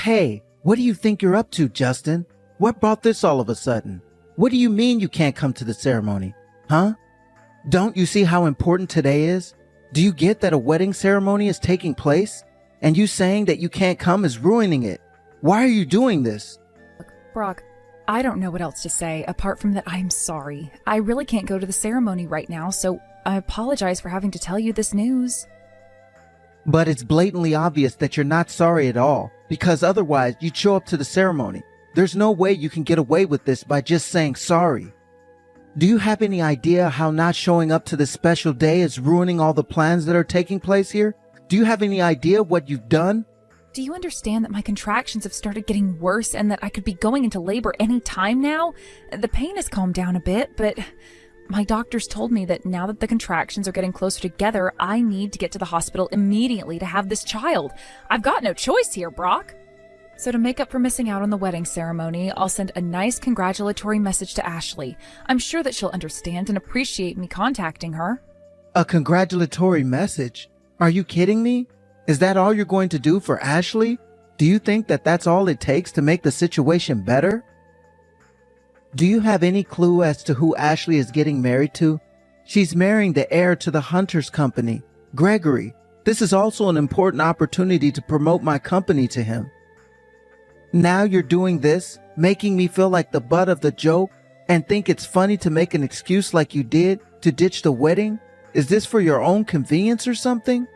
Hey, what do you think you're up to, Justin? What brought this all of a sudden? What do you mean you can't come to the ceremony? Huh? Don't you see how important today is? Do you get that a wedding ceremony is taking place? And you saying that you can't come is ruining it. Why are you doing this? Brock, I don't know what else to say apart from that I'm sorry. I really can't go to the ceremony right now, so I apologize for having to tell you this news. But it's blatantly obvious that you're not sorry at all, because otherwise you'd show up to the ceremony. There's no way you can get away with this by just saying sorry. Do you have any idea how not showing up to this special day is ruining all the plans that are taking place here? Do you have any idea what you've done? Do you understand that my contractions have started getting worse and that I could be going into labor any time now? The pain has calmed down a bit, but my doctors told me that now that the contractions are getting closer together, I need to get to the hospital immediately to have this child. I've got no choice here, Brock. So to make up for missing out on the wedding ceremony, I'll send a nice congratulatory message to Ashley. I'm sure that she'll understand and appreciate me contacting her. A congratulatory message? Are you kidding me? Is that all you're going to do for Ashley? Do you think that that's all it takes to make the situation better? Do you have any clue as to who Ashley is getting married to? She's marrying the heir to the Hunters Company, Gregory. This is also an important opportunity to promote my company to him. Now you're doing this, making me feel like the butt of the joke, and think it's funny to make an excuse like you did to ditch the wedding? Is this for your own convenience or something?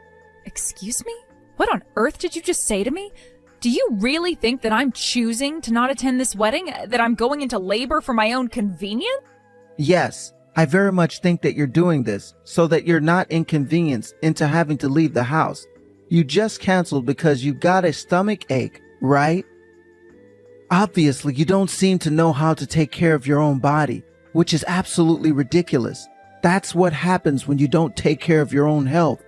Excuse me? What on earth did you just say to me? Do you really think that I'm choosing to not attend this wedding? That I'm going into labor for my own convenience? Yes, I very much think that you're doing this so that you're not inconvenienced into having to leave the house. You just canceled because you got a stomach ache, right? Obviously, you don't seem to know how to take care of your own body, which is absolutely ridiculous. That's what happens when you don't take care of your own health.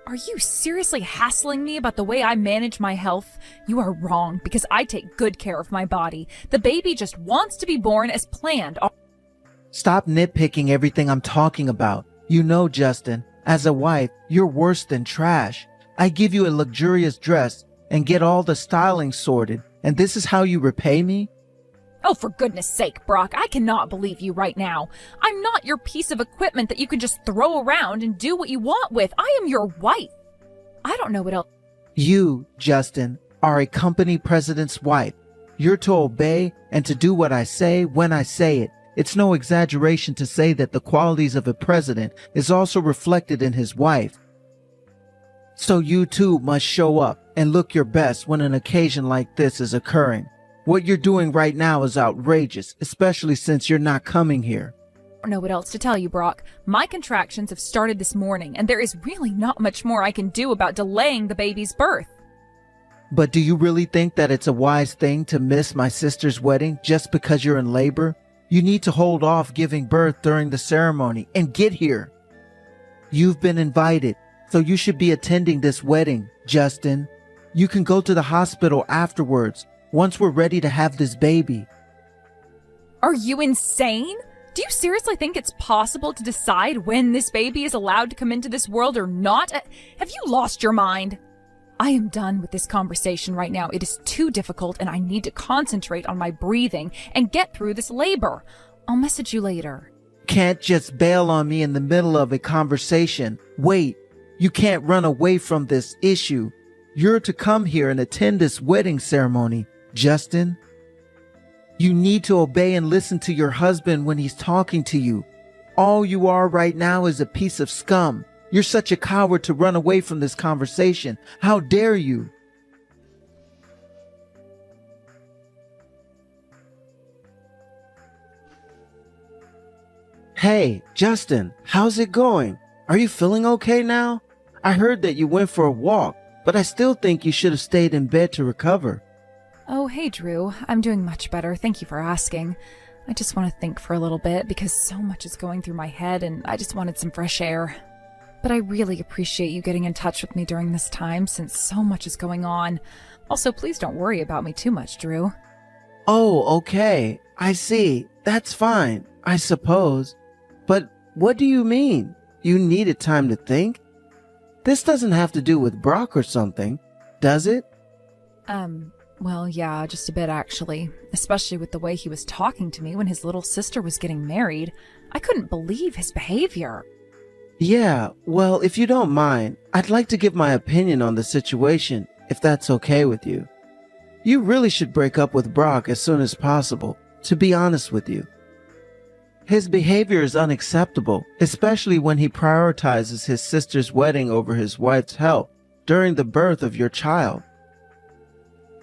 Are you seriously hassling me about the way I manage my health? You are wrong, because I take good care of my body. The baby just wants to be born as planned. Stop nitpicking everything I'm talking about. You know, Justin, as a wife, you're worse than trash. I give you a luxurious dress and get all the styling sorted, and this is how you repay me? Oh, for goodness sake, Brock, I cannot believe you right now. I'm not your piece of equipment that you can just throw around and do what you want with. I am your wife. I don't know what else. You, Justin, are a company president's wife. You're to obey and to do what I say when I say it. It's no exaggeration to say that the qualities of a president is also reflected in his wife. So you too must show up and look your best when an occasion like this is occurring. What you're doing right now is outrageous, especially since you're not coming here. I don't know what else to tell you, Brock. My contractions have started this morning, and there is really not much more I can do about delaying the baby's birth. But do you really think that it's a wise thing to miss my sister's wedding just because you're in labor? You need to hold off giving birth during the ceremony and get here. You've been invited, so you should be attending this wedding, Justin. You can go to the hospital afterwards, once we're ready to have this baby. Are you insane? Do you seriously think it's possible to decide when this baby is allowed to come into this world or not? Have you lost your mind? I am done with this conversation right now. It is too difficult and I need to concentrate on my breathing and get through this labor. I'll message you later. Can't just bail on me in the middle of a conversation. Wait, you can't run away from this issue. You're to come here and attend this wedding ceremony, Justin. You need to obey and listen to your husband when he's talking to you. All you are right now is a piece of scum. You're such a coward to run away from this conversation. How dare you? Hey, Justin, how's it going? Are you feeling okay now? I heard that you went for a walk, but I still think you should have stayed in bed to recover. Oh, hey, Drew. I'm doing much better. Thank you for asking. I just want to think for a little bit because so much is going through my head and I just wanted some fresh air. But I really appreciate you getting in touch with me during this time since so much is going on. Also, please don't worry about me too much, Drew. Oh, okay. I see. That's fine, I suppose. But what do you mean? You needed time to think? This doesn't have to do with Brock or something, does it? Well, yeah, just a bit actually, especially with the way he was talking to me when his little sister was getting married. I couldn't believe his behavior. Yeah, well, if you don't mind, I'd like to give my opinion on the situation, if that's okay with you. You really should break up with Brock as soon as possible, to be honest with you. His behavior is unacceptable, especially when he prioritizes his sister's wedding over his wife's health during the birth of your child.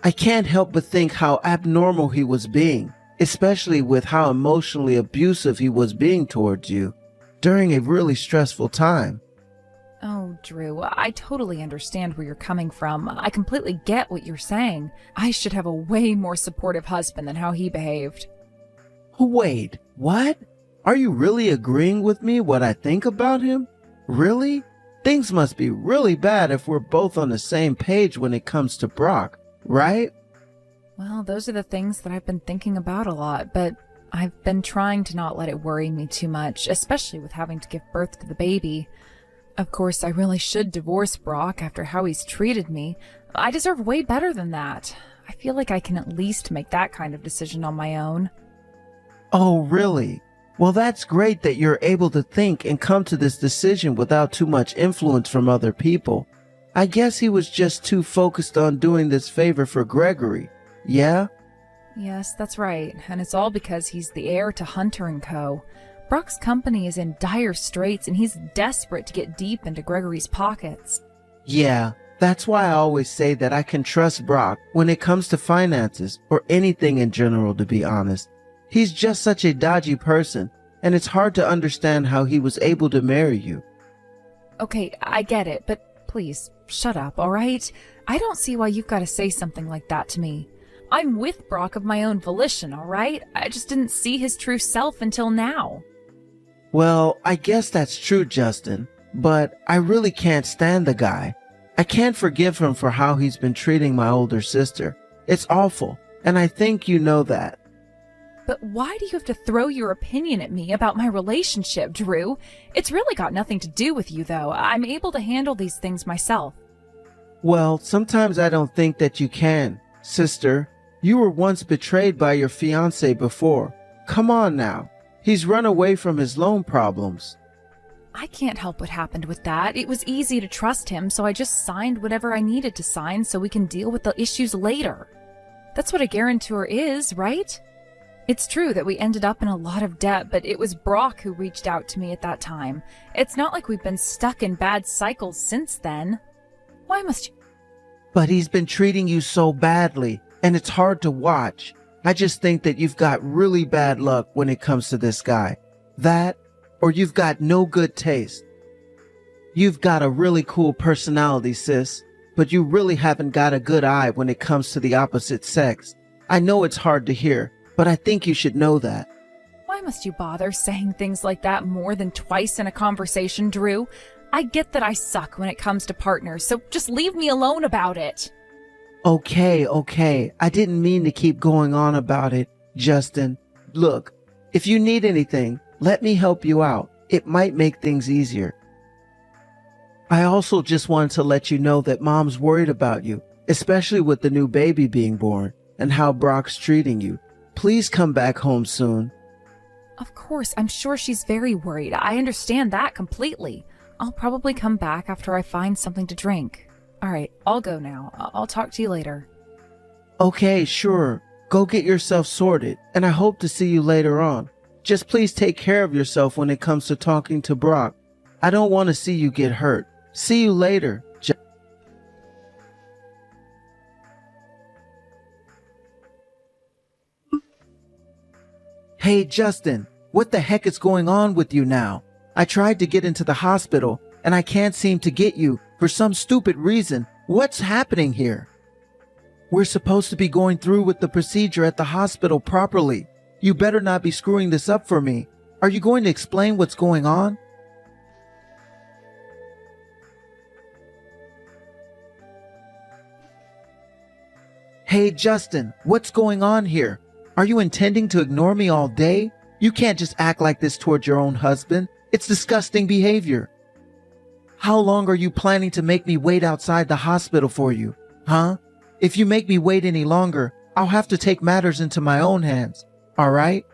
I can't help but think how abnormal he was being, especially with how emotionally abusive he was being towards you during a really stressful time. Oh, Drew, I totally understand where you're coming from. I completely get what you're saying. I should have a way more supportive husband than how he behaved. Wait, what? Are you really agreeing with me what I think about him? Really? Things must be really bad if we're both on the same page when it comes to Brock, right? Well, those are the things that I've been thinking about a lot, but I've been trying to not let it worry me too much, especially with having to give birth to the baby. Of course, I really should divorce Brock after how he's treated me. I deserve way better than that. I feel like I can at least make that kind of decision on my own. Oh, really? Well, that's great that you're able to think and come to this decision without too much influence from other people. I guess he was just too focused on doing this favor for Gregory, yeah? Yes, that's right, and it's all because he's the heir to Hunter & Co. Brock's company is in dire straits and he's desperate to get deep into Gregory's pockets. Yeah, that's why I always say that I can trust Brock when it comes to finances or anything in general, to be honest. He's just such a dodgy person, and it's hard to understand how he was able to marry you. Okay, I get it, but please, shut up, all right? I don't see why you've got to say something like that to me. I'm with Brock of my own volition, all right? I just didn't see his true self until now. Well, I guess that's true, Justin, but I really can't stand the guy. I can't forgive him for how he's been treating my older sister. It's awful, and I think you know that. But why do you have to throw your opinion at me about my relationship, Drew? It's really got nothing to do with you, though. I'm able to handle these things myself. Well, sometimes I don't think that you can. Sister, you were once betrayed by your fiancé before. Come on now. He's run away from his loan problems. I can't help what happened with that. It was easy to trust him, so I just signed whatever I needed to sign so we can deal with the issues later. That's what a guarantor is, right? It's true that we ended up in a lot of debt, but it was Brock who reached out to me at that time. It's not like we've been stuck in bad cycles since then. Why must you... But he's been treating you so badly, and it's hard to watch. I just think that you've got really bad luck when it comes to this guy. That, or you've got no good taste. You've got a really cool personality, sis, but you really haven't got a good eye when it comes to the opposite sex. I know it's hard to hear, but I think you should know that. Why must you bother saying things like that more than twice in a conversation, Drew? I get that I suck when it comes to partners, so just leave me alone about it. Okay. I didn't mean to keep going on about it, Justin. Look, if you need anything, let me help you out. It might make things easier. I also just wanted to let you know that Mom's worried about you, especially with the new baby being born and how Brock's treating you. Please come back home soon. Of course, I'm sure she's very worried. I understand that completely. I'll probably come back after I find something to drink. All right, I'll go now. I'll talk to you later. Okay, sure. Go get yourself sorted, and I hope to see you later on. Just please take care of yourself when it comes to talking to Brock. I don't want to see you get hurt. See you later. Hey, Justin, what the heck is going on with you now? I tried to get into the hospital, and I can't seem to get you for some stupid reason. What's happening here? We're supposed to be going through with the procedure at the hospital properly. You better not be screwing this up for me. Are you going to explain what's going on? Hey, Justin, what's going on here? Are you intending to ignore me all day? You can't just act like this towards your own husband. It's disgusting behavior. How long are you planning to make me wait outside the hospital for you? Huh? If you make me wait any longer, I'll have to take matters into my own hands. All right?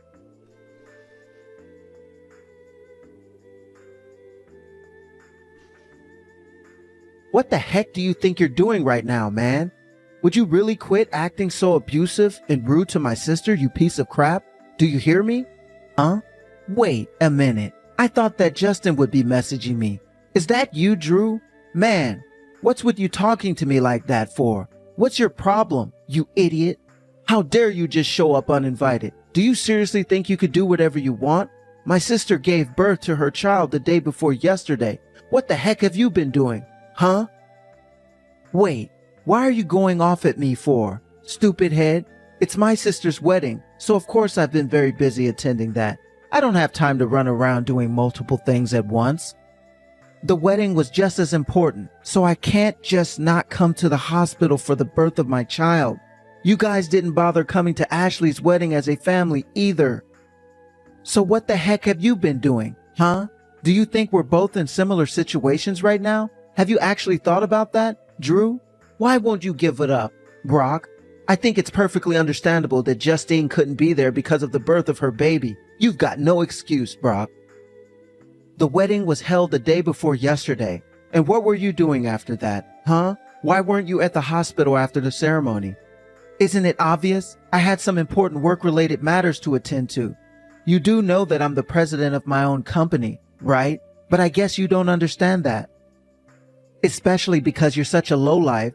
What the heck do you think you're doing right now, man? Would you really quit acting so abusive and rude to my sister, you piece of crap? Do you hear me? Huh? Wait a minute. I thought that Justin would be messaging me. Is that you, Drew? Man, what's with you talking to me like that for? What's your problem, you idiot? How dare you just show up uninvited? Do you seriously think you could do whatever you want? My sister gave birth to her child the day before yesterday. What the heck have you been doing? Huh? Wait, why are you going off at me for? Stupid head. It's my sister's wedding, so of course I've been very busy attending that. I don't have time to run around doing multiple things at once. The wedding was just as important, so I can't just not come to the hospital for the birth of my child. You guys didn't bother coming to Ashley's wedding as a family either. So what the heck have you been doing, huh? Do you think we're both in similar situations right now? Have you actually thought about that, Drew? Why won't you give it up, Brock? I think it's perfectly understandable that Justine couldn't be there because of the birth of her baby. You've got no excuse, Brock. The wedding was held the day before yesterday. And what were you doing after that, huh? Why weren't you at the hospital after the ceremony? Isn't it obvious? I had some important work-related matters to attend to. You do know that I'm the president of my own company, right? But I guess you don't understand that. Especially because you're such a lowlife.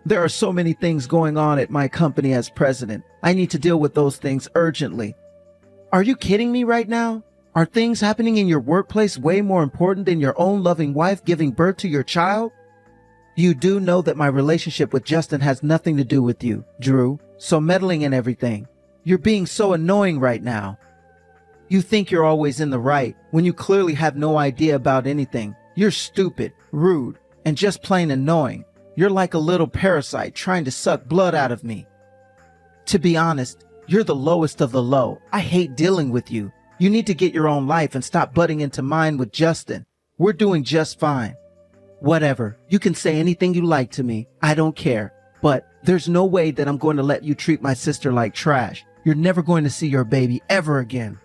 There are so many things going on at my company as president. I need to deal with those things urgently. Are you kidding me right now? Are things happening in your workplace way more important than your own loving wife giving birth to your child? You do know that my relationship with Justin has nothing to do with you, Drew. So meddling in everything. You're being so annoying right now. You think you're always in the right when you clearly have no idea about anything. You're stupid, rude, and just plain annoying. You're like a little parasite trying to suck blood out of me. To be honest, you're the lowest of the low. I hate dealing with you. You need to get your own life and stop butting into mine with Justin. We're doing just fine. Whatever. You can say anything you like to me. I don't care. But there's no way that I'm going to let you treat my sister like trash. You're never going to see your baby ever again.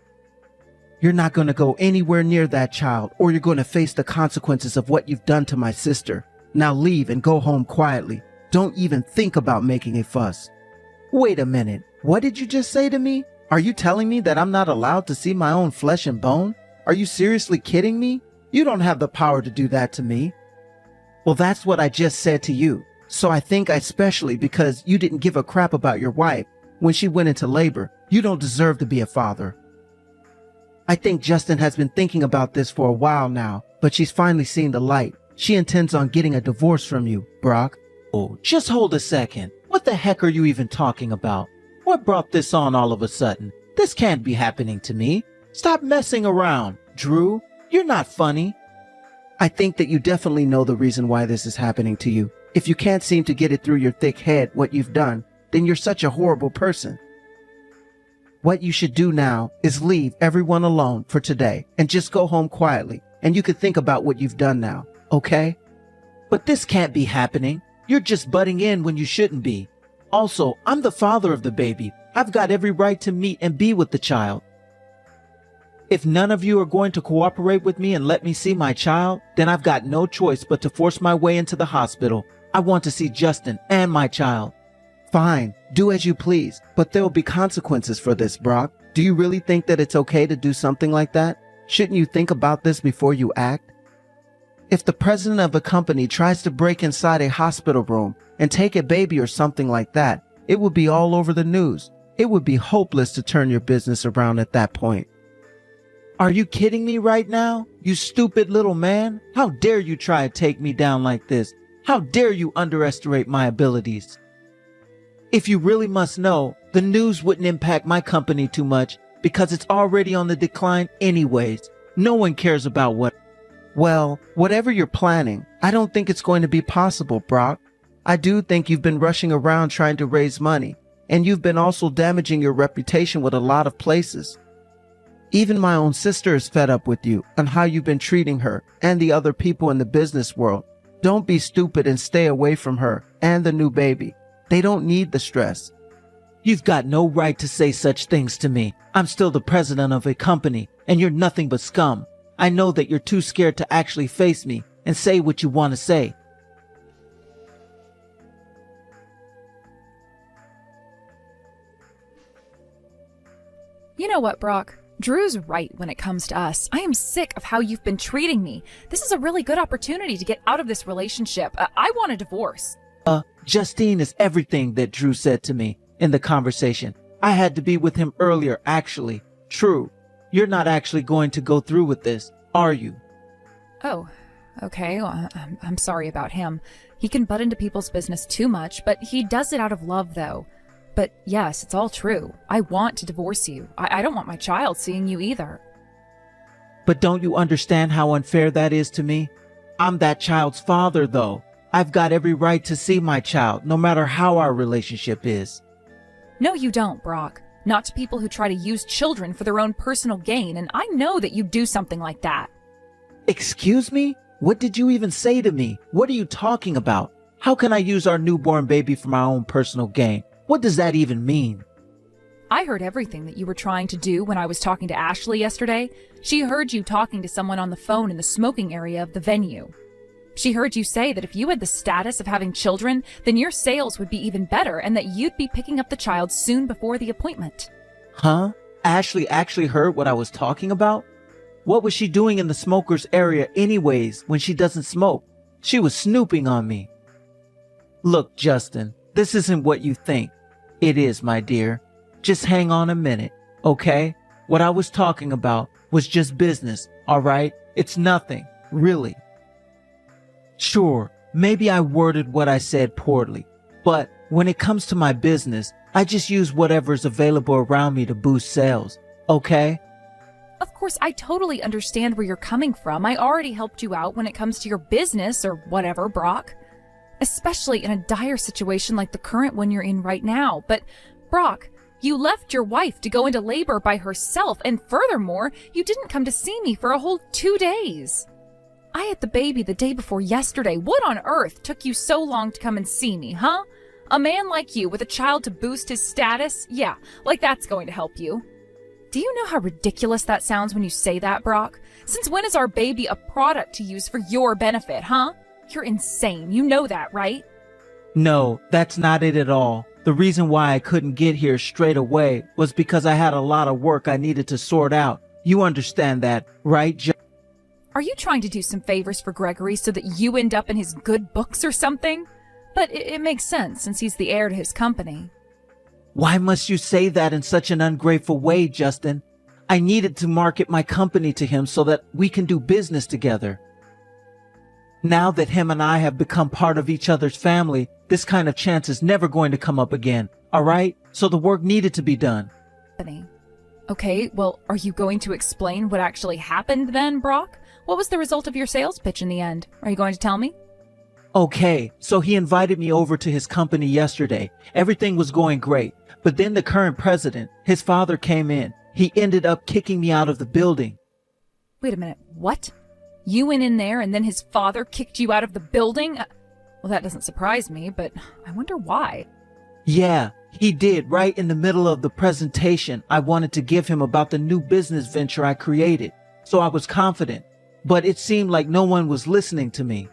You're not going to go anywhere near that child, or you're going to face the consequences of what you've done to my sister. Now leave and go home quietly. Don't even think about making a fuss. Wait a minute. What did you just say to me? Are you telling me that I'm not allowed to see my own flesh and bone? Are you seriously kidding me? You don't have the power to do that to me. Well, that's what I just said to you. So I think especially because you didn't give a crap about your wife when she went into labor, you don't deserve to be a father. I think Justin has been thinking about this for a while now, but she's finally seen the light. She intends on getting a divorce from you, Brock. Oh, just hold a second. What the heck are you even talking about? What brought this on all of a sudden? This can't be happening to me. Stop messing around, Drew. You're not funny. I think that you definitely know the reason why this is happening to you. If you can't seem to get it through your thick head what you've done, then you're such a horrible person. What you should do now is leave everyone alone for today and just go home quietly, and you could think about what you've done now, okay? But this can't be happening. You're just butting in when you shouldn't be. Also, I'm the father of the baby. I've got every right to meet and be with the child. If none of you are going to cooperate with me and let me see my child, then I've got no choice but to force my way into the hospital. I want to see Justin and my child. Fine, do as you please, but there will be consequences for this, Brock. Do you really think that it's okay to do something like that? Shouldn't you think about this before you act? If the president of a company tries to break inside a hospital room and take a baby or something like that, it would be all over the news. It would be hopeless to turn your business around at that point. Are you kidding me right now? You stupid little man? How dare you try to take me down like this? How dare you underestimate my abilities? If you really must know, the news wouldn't impact my company too much because it's already on the decline anyways. No one cares about what. Well, whatever you're planning, I don't think it's going to be possible, Brock. I do think you've been rushing around trying to raise money, and you've been also damaging your reputation with a lot of places. Even my own sister is fed up with you and how you've been treating her and the other people in the business world. Don't be stupid and stay away from her and the new baby. They don't need the stress. You've got no right to say such things to me. I'm still the president of a company, and you're nothing but scum. I know that you're too scared to actually face me and say what you want to say. You know what, Brock? Drew's right when it comes to us. I am sick of how you've been treating me. This is a really good opportunity to get out of this relationship. I want a divorce. Justine is everything that Drew said to me in the conversation. I had to be with him earlier, actually. True. You're not actually going to go through with this, are you? Oh, okay. Well, I'm sorry about him. He can butt into people's business too much, but he does it out of love, though. But yes, it's all true. I want to divorce you. I don't want my child seeing you either. But don't you understand how unfair that is to me? I'm that child's father, though. I've got every right to see my child, no matter how our relationship is. No, you don't, Brock. Not to people who try to use children for their own personal gain, and I know that you do something like that. Excuse me? What did you even say to me? What are you talking about? How can I use our newborn baby for my own personal gain? What does that even mean? I heard everything that you were trying to do when I was talking to Ashley yesterday. She heard you talking to someone on the phone in the smoking area of the venue. She heard you say that if you had the status of having children, then your sales would be even better and that you'd be picking up the child soon before the appointment. Huh? Ashley actually heard what I was talking about? What was she doing in the smokers area anyways when she doesn't smoke? She was snooping on me. Look, Justin, this isn't what you think. It is, my dear. Just hang on a minute, okay? What I was talking about was just business, all right? It's nothing, really. Sure, maybe I worded what I said poorly, but when it comes to my business, I just use whatever's available around me to boost sales, okay? Of course, I totally understand where you're coming from. I already helped you out when it comes to your business or whatever, Brock. Especially in a dire situation like the current one you're in right now. But, Brock, you left your wife to go into labor by herself, and furthermore, you didn't come to see me for a whole 2 days. I had the baby the day before yesterday. What on earth took you so long to come and see me, huh? A man like you with a child to boost his status? Yeah, like that's going to help you. Do you know how ridiculous that sounds when you say that, Brock? Since when is our baby a product to use for your benefit, huh? You're insane. You know that, right? No, that's not it at all. The reason why I couldn't get here straight away was because I had a lot of work I needed to sort out. You understand that, right, Are you trying to do some favors for Gregory so that you end up in his good books or something? But it makes sense since he's the heir to his company. Why must you say that in such an ungrateful way, Justin? I needed to market my company to him so that we can do business together. Now that him and I have become part of each other's family, this kind of chance is never going to come up again, all right? So the work needed to be done. Okay, well, are you going to explain what actually happened then, Brock? What was the result of your sales pitch in the end? Are you going to tell me? Okay, so he invited me over to his company yesterday. Everything was going great. But then the current president, his father, came in. He ended up kicking me out of the building. Wait a minute, what? You went in there and then his father kicked you out of the building? Well, that doesn't surprise me, but I wonder why. Yeah, he did right in the middle of the presentation I wanted to give him about the new business venture I created. So I was confident, but it seemed like no one was listening to me.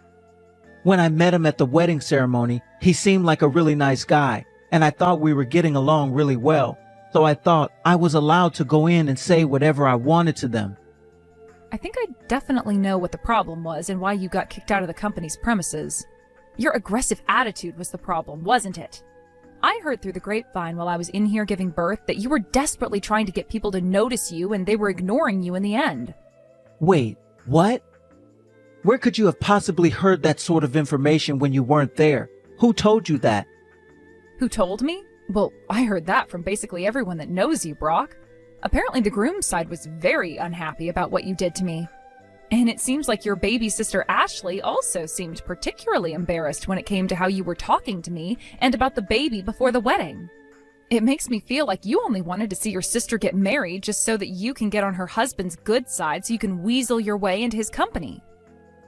When I met him at the wedding ceremony, he seemed like a really nice guy, and I thought we were getting along really well. So I thought I was allowed to go in and say whatever I wanted to them. I think I definitely know what the problem was and why you got kicked out of the company's premises. Your aggressive attitude was the problem, wasn't it? I heard through the grapevine while I was in here giving birth that you were desperately trying to get people to notice you and they were ignoring you in the end. Wait, what? Where could you have possibly heard that sort of information when you weren't there? Who told you that? Who told me? Well, I heard that from basically everyone that knows you, Brock. Apparently the groom's side was very unhappy about what you did to me. And it seems like your baby sister Ashley also seemed particularly embarrassed when it came to how you were talking to me and about the baby before the wedding. It makes me feel like you only wanted to see your sister get married just so that you can get on her husband's good side so you can weasel your way into his company.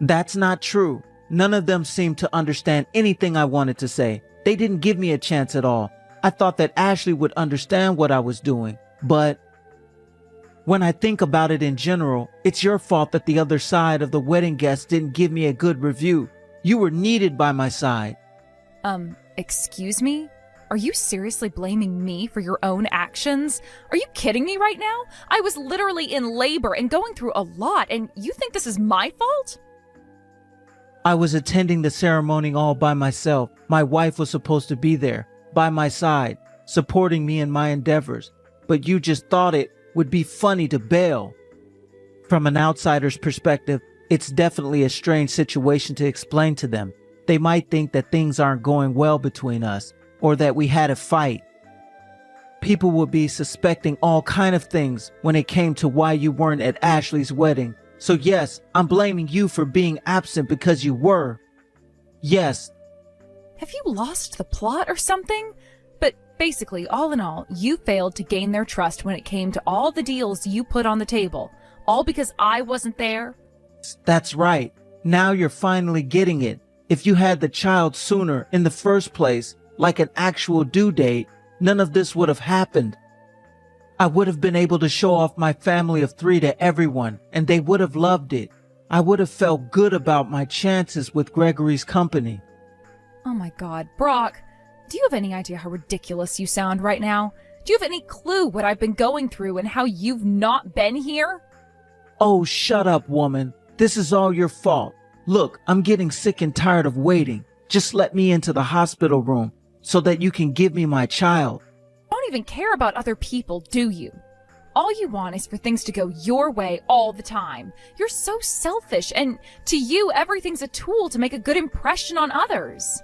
That's not true. None of them seemed to understand anything I wanted to say. They didn't give me a chance at all. I thought that Ashley would understand what I was doing, but when I think about it in general, it's your fault that the other side of the wedding guests didn't give me a good review. You were needed by my side. Excuse me? Are you seriously blaming me for your own actions? Are you kidding me right now? I was literally in labor and going through a lot, and you think this is my fault? I was attending the ceremony all by myself. My wife was supposed to be there, by my side, supporting me in my endeavors. But you just thought it would be funny to bail. From an outsider's perspective, it's definitely a strange situation to explain to them. They might think that things aren't going well between us, or that we had a fight. People would be suspecting all kind of things when it came to why you weren't at Ashley's wedding. So yes, I'm blaming you for being absent because you were. Yes. Have you lost the plot or something? But basically, all in all, you failed to gain their trust when it came to all the deals you put on the table. All because I wasn't there? That's right. Now you're finally getting it. If you had the child sooner in the first place, like an actual due date, none of this would have happened. I would have been able to show off my family of 3 to everyone, and they would have loved it. I would have felt good about my chances with Gregory's company. Oh my God, Brock, do you have any idea how ridiculous you sound right now? Do you have any clue what I've been going through and how you've not been here? Oh, shut up, woman. This is all your fault. Look, I'm getting sick and tired of waiting. Just let me into the hospital room so that you can give me my child. Don't even care about other people, do you? All you want is for things to go your way all the time. You're so selfish, and to you, everything's a tool to make a good impression on others.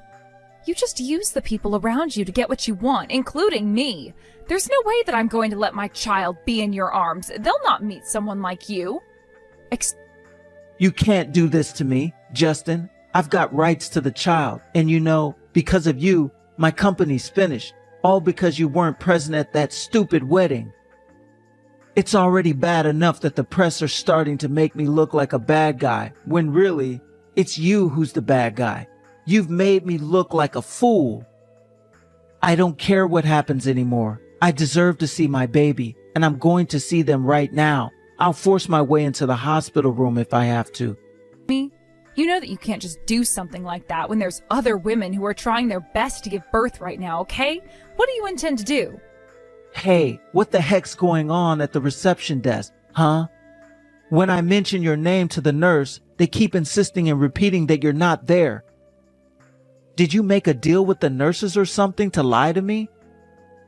You just use the people around you to get what you want, including me. There's no way that I'm going to let my child be in your arms. They'll not meet someone like you. You can't do this to me, Justin. I've got rights to the child, and you know, because of you, my company's finished. All because you weren't present at that stupid wedding. It's already bad enough that the press are starting to make me look like a bad guy, when really, it's you who's the bad guy. You've made me look like a fool. I don't care what happens anymore. I deserve to see my baby, and I'm going to see them right now. I'll force my way into the hospital room if I have to. Me? You know that you can't just do something like that when there's other women who are trying their best to give birth right now, okay? What do you intend to do? Hey, what the heck's going on at the reception desk, huh? When I mention your name to the nurse, they keep insisting and repeating that you're not there. Did you make a deal with the nurses or something to lie to me?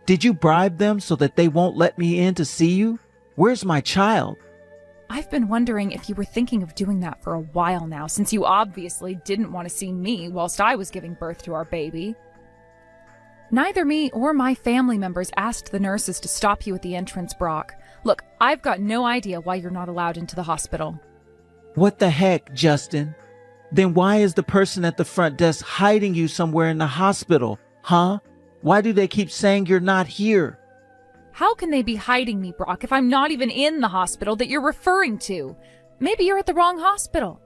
Did you bribe them so that they won't let me in to see you? Where's my child? I've been wondering if you were thinking of doing that for a while now, since you obviously didn't want to see me whilst I was giving birth to our baby. Neither me or my family members asked the nurses to stop you at the entrance, Brock. Look, I've got no idea why you're not allowed into the hospital. What the heck, Justin? Then why is the person at the front desk hiding you somewhere in the hospital, huh? Why do they keep saying you're not here? How can they be hiding me, Brock, if I'm not even in the hospital that you're referring to? Maybe you're at the wrong hospital.